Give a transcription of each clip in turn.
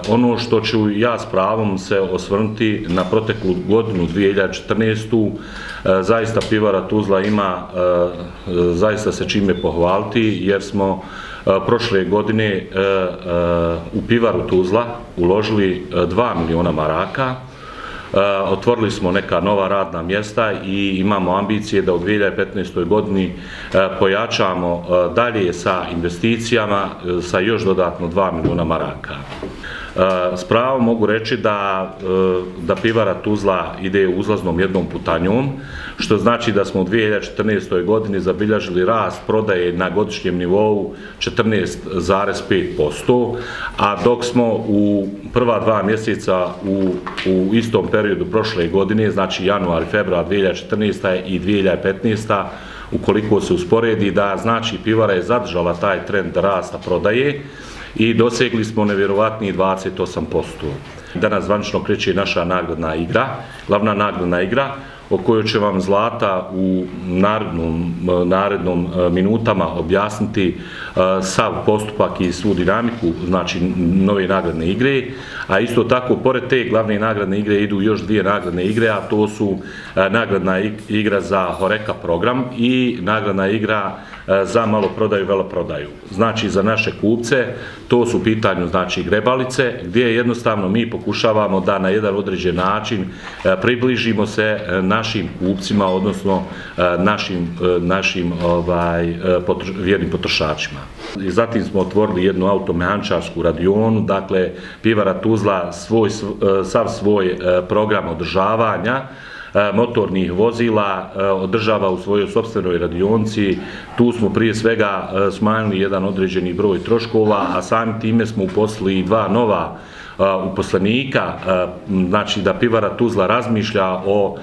Ono što ću ja s pravom se osvrnuti na proteklu godinu 2014. Zaista pivara Tuzla ima zaista se čime pohvaliti, jer smo prošle godine u pivaru Tuzla uložili 2 miliona maraka. Otvorili smo neka nova radna mjesta i imamo ambicije da u 2015. godini pojačamo dalje sa investicijama sa još dodatno 2 miliona maraka. S pravom mogu reći da pivara Tuzla ide uzlaznom jednom putanjom, što znači da smo u 2014. godini zabilježili rast prodaje na godišnjem nivou 14,5%, a dok smo u prva 2 mjeseca u istom periodu prošle godine, znači januar i februar 2014. i 2015. ukoliko se usporedi, da znači pivara je zadržala taj trend rasta prodaje i dosegli smo nevjerovatnih 28%. Danas zvanično kreće naša nagradna igra, glavna nagradna igra, o kojoj će vam Zlata u narednom minutama objasniti sav postupak i svu dinamiku, znači nove nagradne igre, a isto tako pored te glavne nagradne igre idu još 2 nagradne igre, a to su nagradna igra za Horeca program i nagradna igra za maloprodaju i veleprodaju. Znači za naše kupce to su u pitanju znači grebalice, gdje jednostavno mi pokušavamo da na jedan određen način približimo se našim kupcima, odnosno našim vjernim potrošačima. I zatim smo otvorili jednu automehančarsku radionu, dakle pivara Tuzla sav svoj program održavanja motornih vozila održava u svojoj sopstvenoj radionici. Tu smo prije svega smanjili jedan određeni broj troškova, a samim time smo uposlili i 2 nova uposlenika, znači da pivara Tuzla razmišlja o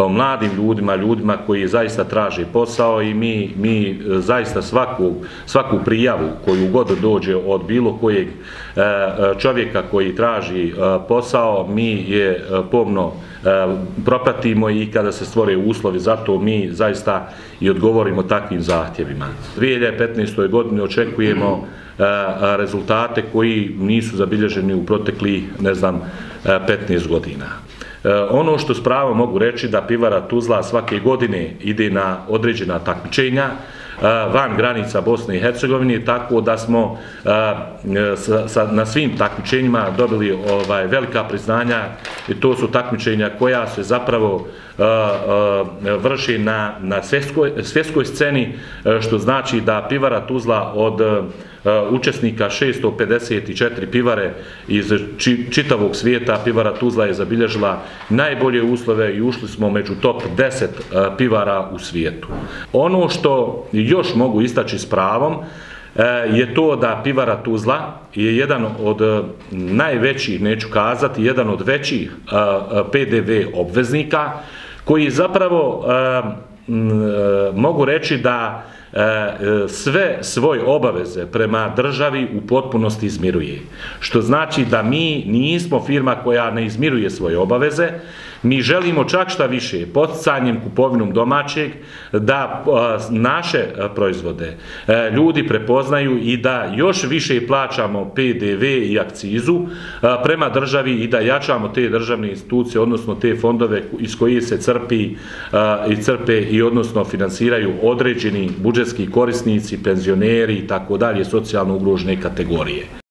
mladim ljudima koji zaista traže posao i mi zaista svaku prijavu koju god dođe od bilo kojeg čovjeka koji traži posao, mi je pomno propratimo i kada se stvore uslovi za to, mi zaista i odgovorimo takvim zahtjevima. U 2015. godini očekujemo rezultate koji nisu zabilježeni u proteklih, 15 godina. Ono što s pravom mogu reći da pivara Tuzla svake godine ide na određena takmičenja van granica Bosne i Hercegovine, tako da smo na svim takmičenjima dobili velika priznanja i to su takmičenja koja se zapravo vrši na svjetskoj sceni, što znači da pivara Tuzla od učesnika 654 pivare iz čitavog svijeta, pivara Tuzla je zabilježila najbolje uslove i ušli smo među top 10 pivara u svijetu. Ono što još mogu istaći s pravom je to da pivara Tuzla je jedan od najvećih, neću kazati, jedan od većih PDV obveznika, koji zapravo mogu reći da sve svoje obaveze prema državi u potpunosti izmiruje. Što znači da mi nismo firma koja ne izmiruje svoje obaveze, mi želimo čak šta više poticanjem kupovinom domaćeg da naše proizvode ljudi prepoznaju i da još više plaćamo PDV i akcizu prema državi i da jačamo te državne institucije, odnosno te fondove iz kojih se crpe i odnosno finansiraju određeni budžetski korisnici, penzioneri i tako dalje, socijalno ugrožene kategorije.